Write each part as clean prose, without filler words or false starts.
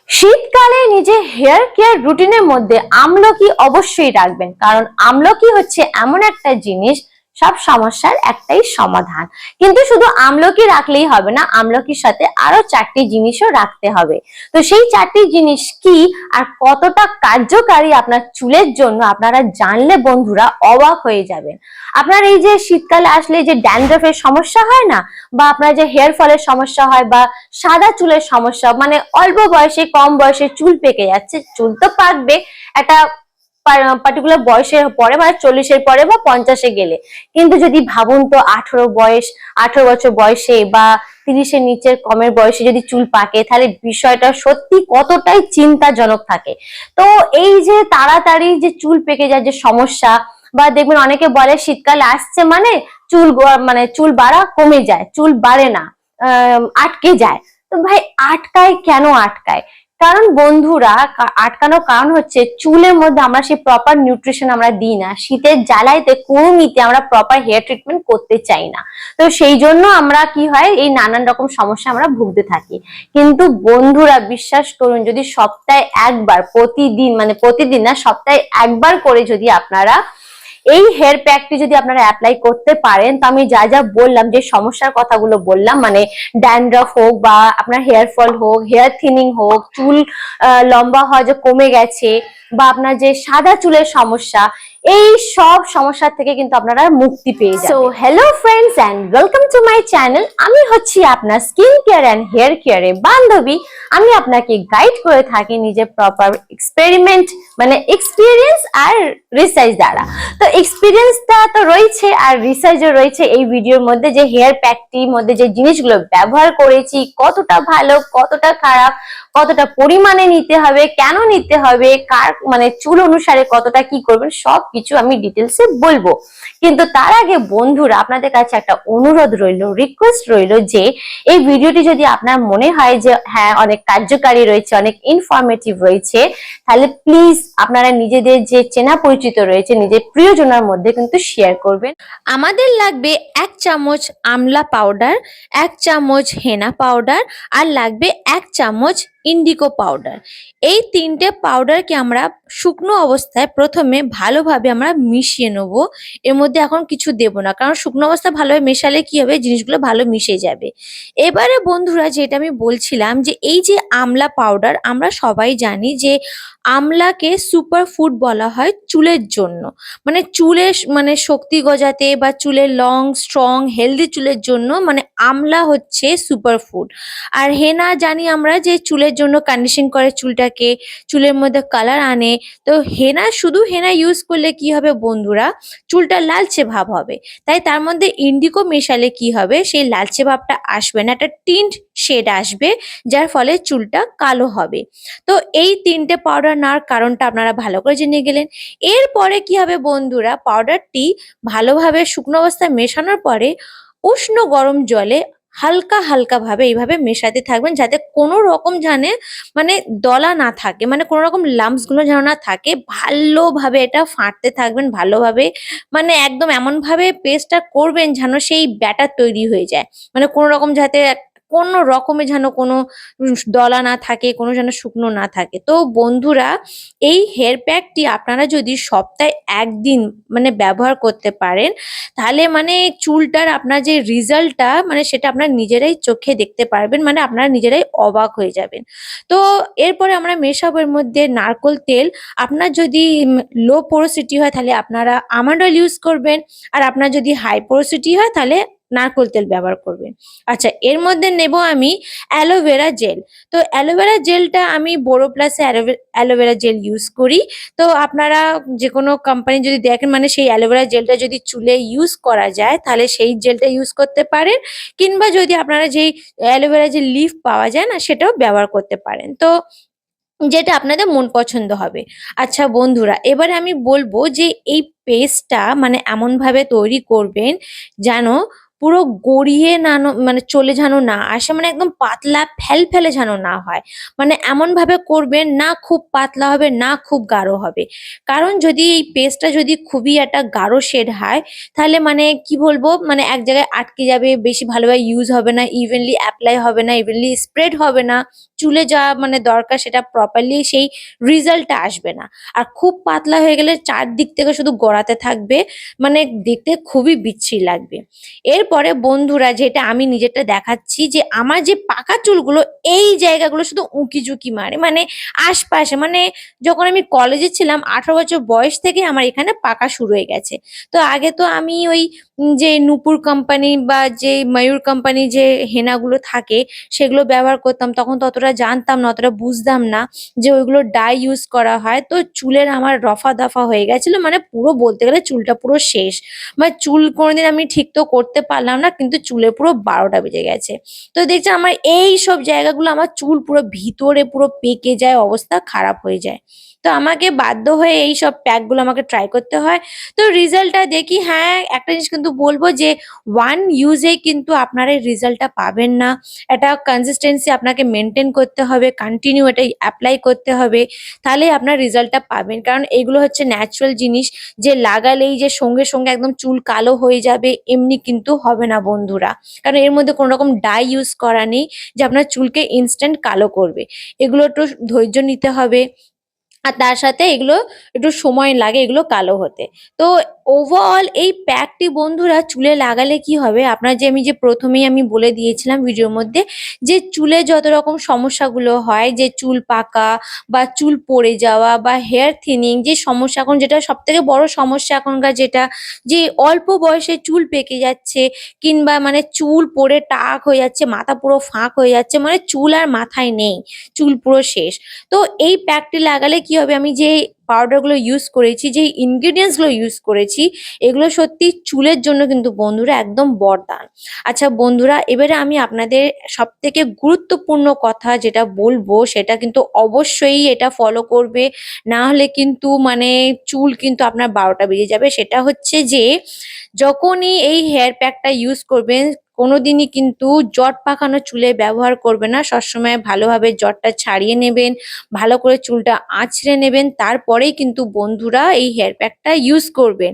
শীতকালে নিজের hair care রুটিনের মধ্যে আমলকি অবশ্যই রাখবেন, কারণ আমলকি হচ্ছে এমন একটা জিনিস, সব সমস্যার একটাই সমাধান। কিন্তু শুধু আমলকি রাখলেই হবে না, আমলকির সাথে আরো 4টি জিনিসও রাখতে হবে। তো সেই 4টি জিনিস কি আর কতটা কার্যকারী আপনার চুলের জন্য, আপনারা জানলে বন্ধুরা অবাক হয়ে যাবেন। আপনার এই যে শীতকালে আসলে যে ড্যান্ড্রফের সমস্যা হয় না, বা আপনার যে হেয়ার ফলের সমস্যা হয়, বা সাদা চুলের সমস্যা, মানে অল্প বয়সে কম বয়সে চুল পেকে যাচ্ছে, চুল তো পাকবে একটা পার্টিকুলার বয়সের পরে, মানে 40-এর পরে বা 50-এ গেলে। কিন্তু যদি ভাবুন তো 18 বছর বয়সে বা 30-এর নিচের কমের বয়সে যদি চুল পাকে, তাহলে বিষয়টা সত্যি কতটাই চিন্তাজনক থাকে। তো এই যে তাড়াতাড়ি যে চুল পেকে যায় যে সমস্যা, বা দেখবেন অনেকে বলে শীতকাল আসছে মানে চুল বাড়া কমে যায়, চুল বাড়ে না, আটকে যায়। তো ভাই আটকায় কেন আটকায়? কারণ বন্ধুরা, আটকানোর কারণ হচ্ছে চুলের মধ্যে আমরা সেই প্রপার নিউট্রিশন আমরা দিই না। শীতের জ্বালাইতে কুড়ুমিতে আমরা প্রপার হেয়ার ট্রিটমেন্ট করতে চাই না। তো সেই জন্য আমরা কি হয়, এই নানান রকম সমস্যা আমরা ভুগতে থাকি। কিন্তু বন্ধুরা বিশ্বাস করুন, যদি সপ্তাহে একবার, প্রতিদিন না, সপ্তাহে একবার করে যদি আপনারা এই হেয়ার প্যাকটি যদি আপনারা অ্যাপ্লাই করতে পারেন, তো আমি যা যা বললাম, যে সমস্যার কথাগুলো বললাম, মানে ড্যান্ড্রফ হোক, বা আপনার হেয়ার ফল হোক, হেয়ার থিনিং হোক, চুল লম্বা হওয়া যে কমে গেছে, বা আপনার যে সাদা চুলের সমস্যা, এই সব সমস্যা থেকে কিন্তু আপনারা মুক্তি পেয়ে যাবেন। So hello friends and welcome to my channel. আমি হচ্ছি আপনার স্কিন কেয়ার এন্ড হেয়ার কেয়ারের বান্ধবী। আমি আপনাকে গাইড করে থাকি নিজের প্রপার এক্সপিরিয়েন্স আর রিসার্চ দ্বারা। তো এক্সপিরিয়েন্সটা তো রয়েছে আর রিসার্চও রয়েছে এই ভিডিওর মধ্যে, যে হেয়ার প্যাকটির মধ্যে যে জিনিসগুলো ব্যবহার করেছি, কতটা ভালো, কতটা খারাপ, কতটা পরিমাণে নিতে হবে, কেন নিতে হবে, কার চুল অনুসারে কতটা কি করবেন, সবকিছু আমি ডিটেলসে বলবো। কিন্তু তার আগে বন্ধুরা, আপনাদের কাছে একটা অনুরোধ রইল, রিকোয়েস্ট রইল, যে এই ভিডিওটি যদি আপনার মনে হয় যে হ্যাঁ অনেক কার্যকারী রয়েছে, অনেক ইনফরমেটিভ রয়েছে, তাহলে প্লিজ আপনারা নিজেদের যে চেনা পরিচিত রয়েছে, নিজের প্রিয়জনের মধ্যে কিন্তু শেয়ার করবেন। আমাদের লাগবে 1 চামচ আমলা পাউডার, 1 চামচ হেনা পাউডার, আর লাগবে 1 চামচ ইন্ডিগো পাউডার। এই 3টে পাউডারকে আমরা শুকনো অবস্থায় প্রথমে ভালোভাবে আমরা মিশিয়ে নেব। এর মধ্যে এখন কিছু দেব না, কারণ শুকনো অবস্থায় ভালোভাবে মেশালে কি হবে, জিনিসগুলো ভালো মিশে যাবে। এবারে বন্ধুরা, যেটা আমি বলছিলাম, যে এই যে আমলা পাউডার, আমরা সবাই জানি যে আমলাকে সুপার ফুড বলা হয় চুলের জন্য। চুলের শক্তি গজাতে, বা চুলের লং স্ট্রং হেলদি চুলের জন্য আমলা হচ্ছে সুপার ফুড। আর হেনা জানি আমরা যে চুলের জন্য কন্ডিশন করে চুলটাকে, চুলের মধ্যে কালার আনে। তো শুধু হেনা ইউজ করলে কি হবে বন্ধুরা, চুলটা লালচে ভাব হবে। তাই তার মধ্যে ইন্ডিগো মেশালে কি হবে, সেই লালচে ভাবটা আসবে না, একটা টিন্ট শেড আসবে, যার ফলে চুলটা কালো হবে। তো এই 3টে পাউডার নেওয়ার কারণটা আপনারা ভালো করে জেনে গেলেন। এরপরে কি হবে বন্ধুরা, পাউডারটি ভালোভাবে শুকনো অবস্থায় মেশানোর পরে উষ্ণ গরম জলে হালকা হালকা ভাবে এইভাবে মেশাতে থাকবেন, যাতে কোনো রকম দলা না থাকে, কোনো রকম লাম্পস গুলো যেন না থাকে। ভালোভাবে এটা ফাটতে থাকবেন ভালোভাবে, একদম এমন ভাবে পেস্টটা করবেন যেন সেই ব্যাটার তৈরি হয়ে যায়, কোনো রকম যাতে কোনো রকমে যেন কোনো দলা না থাকে, কোনো যেন শুকনো না থাকে। তো বন্ধুরা, এই হেয়ার প্যাকটি আপনারা যদি সপ্তাহে 1 দিন ব্যবহার করতে পারেন, তাহলে চুলটার আপনার যে রেজাল্টটা সেটা আপনারা নিজেরাই চোখে দেখতে পারবেন, আপনারা নিজেরাই অবাক হয়ে যাবেন। তো এরপরে আমরা মেশাবো এর মধ্যে নারকোল তেল। আপনার যদি লো পোরোসিটি হয়, তাহলে আপনারা আমন্ড অয়েল ইউজ করবেন, আর আপনার যদি হাই পোরোসিটি হয়, তাহলে নারকোল তেল ব্যবহার করবেন। আচ্ছা, এর মধ্যে নেব আমি অ্যালোভেরা জেল। তো অ্যালোভেরা জেলটা আমি বোরোপ্লাসে অ্যালোভেরা জেল ইউজ করি। তো আপনারা যে কোনো কোম্পানি যদি দেখেন, সেই অ্যালোভেরা জেলটা যদি চুলে ইউজ করা যায়, তাহলে সেই জেলটা ইউজ করতে পারেন, কিংবা যদি আপনারা যেই অ্যালোভেরা যে লিফ পাওয়া যায় না, সেটাও ব্যবহার করতে পারেন। তো যেটা আপনাদের মন পছন্দ হবে। আচ্ছা বন্ধুরা, এবারে আমি বলবো যে এই পেস্টটা এমন ভাবে তৈরি করবেন যেন পুরো গড়িয়ে চলে যেন না আসে, একদম পাতলা ফেলফেলে যেন না হয়। এমন ভাবে করবেন, না খুব পাতলা হবে, না খুব গাঢ় হবে। কারণ যদি এই পেস্টটা যদি খুবই একটা গাঢ় শেড হয়, তাহলে কি বলবো, এক জায়গায় আটকে যাবে, বেশি ভালোভাবে ইউজ হবে না, ইভেনলি অ্যাপ্লাই হবে না, ইভেনলি স্প্রেড হবে না। চুলে যা মানে দরকার সেটা প্রপারলি সেই রেজাল্টটা আসবে না। আর খুব পাতলা হয়ে গেলে চারদিক থেকে শুধু গড়াতে থাকবে, মানে দেখতে খুবই বিচ্ছিরি লাগবে। এরপরে বন্ধুরা যেটা আমি নিজেরটা দেখাচ্ছি, যে আমার যে পাকা চুলগুলো এই জায়গাগুলো শুধু উঁকি ঝুঁকি মারে, মানে আশপাশে, মানে যখন আমি কলেজে ছিলাম 18 বছর বয়স থেকে আমার এখানে পাকা শুরু হয়ে গেছে। তো আগে তো আমি ওই যে নূপুর কোম্পানি বা যে ময়ূর কোম্পানি যে হেনাগুলো থাকে সেগুলো ব্যবহার করতাম। তখন ততটা জানতাম না, অতটা বুঝতাম না যে ওইগুলো ডাই ইউজ করা হয়। তো চুলের আমার রফা দফা হয়ে গেছিল, মানে পুরো বলতে গেলে চুলটা পুরো শেষ। মানে চুল কোনোদিন আমি ঠিক তো করতে পারলাম না, কিন্তু চুলে পুরো 12টা বেজে গেছে। তো দেখছি আমার এই সব জায়গাগুলো, আমার চুল পুরো ভিতরে পুরো পেকে যায়, অবস্থা খারাপ হয়ে যায়। তো আমাকে বাধ্য হয়ে এই সব প্যাকগুলো আমাকে ট্রাই করতে হয়। তো রেজাল্টটা দেখি, হ্যাঁ, একটা জিনিস কিন্তু বলবো যে ওয়ান ইউজে কিন্তু আপনারা এই রেজাল্টটা পাবেন না। একটা কনসিস্টেন্সি আপনাকে মেনটেন করতে হবে, কন্টিনিউ এটা এপ্লাই করতে হবে, তাহলেই আপনার রেজাল্টটা পাবেন। কারণ এগুলো হচ্ছে ন্যাচারাল জিনিস, যে লাগালেই যে সঙ্গে সঙ্গে একদম চুল কালো হয়ে যাবে এমনি কিন্তু হবে না বন্ধুরা। কারণ এর মধ্যে কোনো রকম ডাই ইউজ করা নেই যে আপনার চুলকে ইনস্ট্যান্ট কালো করবে। এগুলো একটু ধৈর্য নিতে হবে। আর তার সাথে এগুলো একটু সময় লাগে এগুলো কালো হতে। তো ওভারঅল এই প্যাকটি বন্ধুরা চুলে লাগালে কি হবে, আপনার যে আমি যে প্রথমেই আমি বলে দিয়েছিলাম ভিডিওর মধ্যে, যে চুলে যত রকম সমস্যাগুলো হয়, যে চুল পাকা বা চুল পড়ে যাওয়া বা হেয়ার থিনিং যে সমস্যা, এখন যেটা সব থেকে বড় সমস্যা এখনকার, যেটা যে অল্প বয়সে চুল পেকে যাচ্ছে, কিংবা মানে চুল পড়ে টাক হয়ে যাচ্ছে, মাথা পুরো ফাঁক হয়ে যাচ্ছে, মানে চুল আর মাথায় নেই, চুল পুরো শেষ। তো এই প্যাকটি লাগালে কি হবে, আমি যে পাউডার গুলো ইউজ করেছি, যে ইনগ্রিডিয়েন্টস গুলো ইউজ করেছি, এগুলো সত্যি চুলের জন্য কিন্তু বন্ধুরা একদম বরদান। আচ্ছা বন্ধুরা, এবারে আমি আপনাদের সব থেকে গুরুত্বপূর্ণ কথা যেটা বলবো, সেটা কিন্তু অবশ্যই এটা ফলো করবে, না হলে কিন্তু মানে চুল কিন্তু আপনার 12টা বেজে যাবে। সেটা হচ্ছে যে যখনই এই হেয়ার প্যাকটা ইউজ করবেন, কোনোদিনই কিন্তু জট পাকানো চুলে ব্যবহার করবেন না। সবসময় ভালোভাবে জটটা ছাড়িয়ে নেবেন, ভালো করে চুলটা আঁচড়ে নেবেন, তারপরেই কিন্তু বন্ধুরা এই হেয়ার প্যাকটা ইউজ করবেন।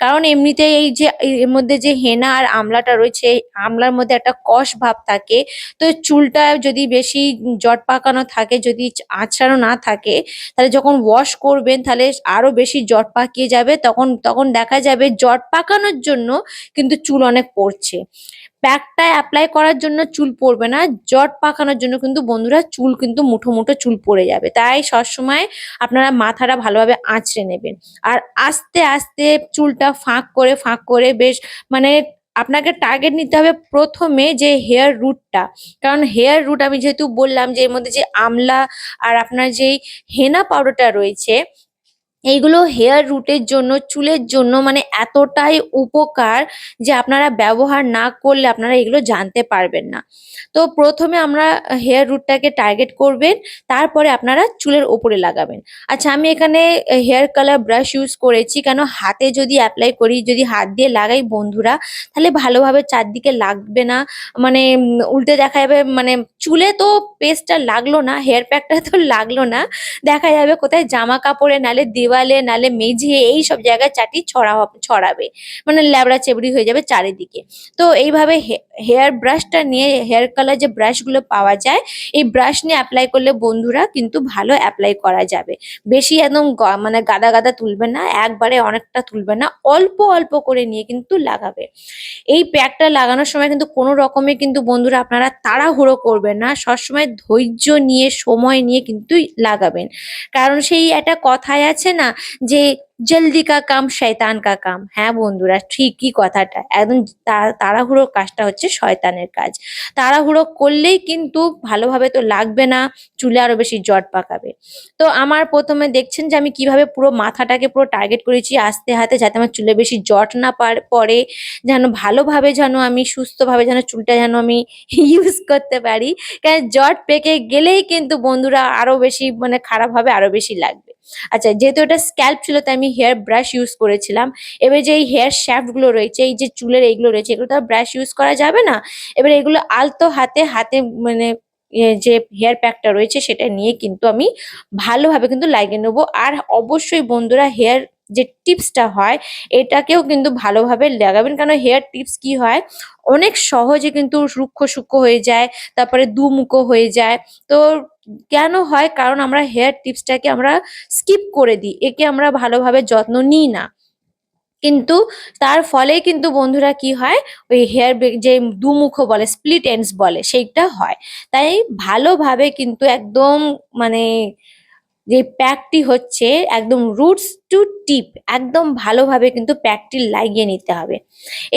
কারণ এমনিতেই এই যে এর মধ্যে যে হেনা আর আমলাটা রয়েছে, এই আমলার মধ্যে একটা কষ ভাব থাকে। তো চুলটা যদি বেশি জট পাকানো থাকে, যদি আঁচড়ানো না থাকে, তাহলে যখন ওয়াশ করবেন তাহলে আরো বেশি জট পাকিয়ে যাবে। তখন তখন দেখা যাবে জট পাকানোর জন্য কিন্তু চুল অনেক পড়ছে। প্যাকটা এপ্লাই করার জন্য চুল পড়বে না, জট পাকানোর জন্য কিন্তু বন্ধুরা চুল কিন্তু মুঠো মুঠো চুল পড়ে যাবে। তাই সবসময় আপনারা মাথাটা ভালোভাবে আঁচড়ে নেবেন, আর আস্তে আস্তে চুলটা ফাঁক করে বেশ, মানে আপনাকে টার্গেট নিতে হবে প্রথমে যে হেয়ার রুটটা। কারণ হেয়ার রুট আমি যেহেতু বললাম যে এর মধ্যে যে আমলা আর আপনার যেই হেনা পাউডারটা রয়েছে, এইগুলো হেয়ার রুটের জন্য, চুলের জন্য মানে এতটাই উপকার যে আপনারা ব্যবহার না করলে আপনারা এগুলো জানতে পারবেন না। তো প্রথমে আমরা হেয়ার রুটটাকে টার্গেট করবেন, তারপরে আপনারা চুলের ওপরে লাগাবেন। আচ্ছা আমি এখানে হেয়ার কালার ব্রাশ ইউজ করেছি, কেন হাতে যদি অ্যাপ্লাই করি, যদি হাত দিয়ে লাগাই বন্ধুরা, তাহলে ভালোভাবে চারদিকে লাগবে না, মানে উল্টে দেখা যাবে, মানে চুলে তো পেস্টটা লাগলো না, হেয়ার প্যাকটা তো লাগলো না, দেখা যাবে কোথায় জামা কাপড়ে, নালে দেওয়ালে, নালে মেঝে, এই সব জায়গায় চাটি ছড়াবে, মানে ল্যাবড়া চেবড়ি হয়ে যাবে চারিদিকে। তো এইভাবে হেয়ার ব্রাশটা নিয়ে, হেয়ার কালার যে ব্রাশ গুলো পাওয়া যায়, এই ব্রাশ নিয়ে অ্যাপ্লাই করলে বন্ধুরা কিন্তু ভালো অ্যাপ্লাই করা যাবে। বেশি একদম মানে গাদা গাদা তুলবে না, একবারে অনেকটা তুলবে না, অল্প অল্প করে নিয়ে কিন্তু লাগাবে। এই প্যাকটা লাগানোর সময় কিন্তু কোনো রকমে কিন্তু বন্ধুরা আপনারা তাড়াহুড়ো করবেন না, সবসময় ধৈর্য নিয়ে সময় নিয়ে কিন্তু লাগাবেন। কারণ সেই একটা কথাই আছে না, যে জলদি কা কাম শয়তান কা কাম। হ্যাঁ বন্ধুরা, ঠিকই কথাটা, একদম তাড়াহুড়োর কাজটা হচ্ছে শয়তানের কাজ। তাড়াহুড়ো করলেই কিন্তু ভালোভাবে তো লাগবে না, চুলে আরো বেশি জট পাকাবে। তো আমার প্রথমে দেখছেন যে আমি কিভাবে পুরো মাথাটাকে পুরো টার্গেট করেছি আস্তে হাতে, যাতে আমার চুলে বেশি জট না পড়ে, যেন ভালোভাবে, যেন আমি সুস্থভাবে যেন চুলটা যেন আমি ইউজ করতে পারি। কারণ জট পেকে গেলেই কিন্তু বন্ধুরা আরো বেশি মানে খারাপ হবে, আরো বেশি লাগবে। আচ্ছা যেহেতু এটা স্ক্যাল্প ছিল, তাই আমি হেয়ার ব্রাশ ইউজ করেছিলাম। এবার যে এই হেয়ার শ্যাফট গুলো রয়েছে, এই যে চুলের এইগুলো রয়েছে, এগুলো তো আর ব্রাশ ইউজ করা যাবে না। এবার এগুলো আলতো হাতে হাতে মানে যে হেয়ার প্যাকটা রয়েছে সেটা নিয়ে কিন্তু আমি ভালোভাবে কিন্তু লাগিয়ে নেবো। আর অবশ্যই বন্ধুরা হেয়ার যে টিপসটা হয় এটাকেও কিন্তু ভালোভাবে লাগাবেন, কারণ হেয়ার টিপস কি হয় অনেক সহজে কিন্তু রুক্ষ সূক্ষ্ম হয়ে যায়, তারপরে দুমুখো হয়ে যায়। তো কেন হয়, কারণ আমরা হেয়ার টিপসটাকে আমরা স্কিপ করে দিই, একে আমরা ভালোভাবে যত্ন নিই না। কিন্তু তার ফলেই কিন্তু বন্ধুরা কি হয়, ওই যে দুমুখো বলে, স্প্লিট এন্ডস বলে, সেইটা হয়। তাই ভালোভাবে কিন্তু একদম মানে যে প্যাকটি হচ্ছে একদম রুটস টু টিপ একদম ভালোভাবে কিন্তু প্যাকটি লাগিয়ে নিতে হবে।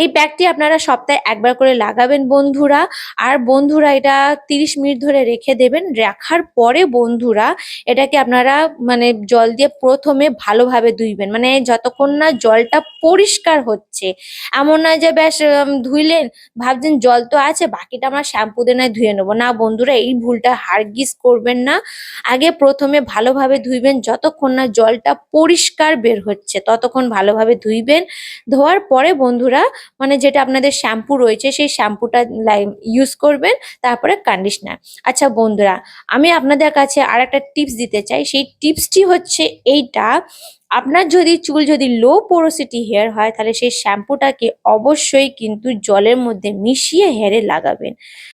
এই প্যাকটি আপনারা সপ্তাহে একবার করে লাগাবেন বন্ধুরা। আর বন্ধুরা এটা 30 মিনিট ধরে রেখে দেবেন। রাখার পরে বন্ধুরা এটাকে আপনারা মানে জল দিয়ে প্রথমে ভালোভাবে ধুইবেন, মানে যতক্ষণ না জলটা পরিষ্কার হচ্ছে। এমন নয় যে ব্যাস ধুইলেন, ভাবছেন জল তো আছে বাকিটা আমরা শ্যাম্পু দিয়ে নয় ধুয়ে নেবো। না বন্ধুরা, এই ভুলটা হারগিজ করবেন না। আগে প্রথমে ভালোভাবে ধুইবেন, যতক্ষণ না জলটা পরিষ্কার বের হচ্ছে ততক্ষণ ভালোভাবে ধুইবেন। ধোয়ার পরে বন্ধুরা মানে যেটা আপনাদের শ্যাম্পু রয়েছে সেই শ্যাম্পুটা ইউজ করবেন, তারপরে কন্ডিশনার। আচ্ছা বন্ধুরা, আমি আপনাদের কাছে আর একটা টিপস দিতে চাই। সেই টিপসটি হচ্ছে এইটা, আপনার চুল যদি লো পোরোসিটি হেয়ার হয় তাহলে সেই শ্যাম্পুটাকে অবশ্যই কিন্তু জলের মধ্যে মিশিয়ে হেয়ারে লাগাবেন।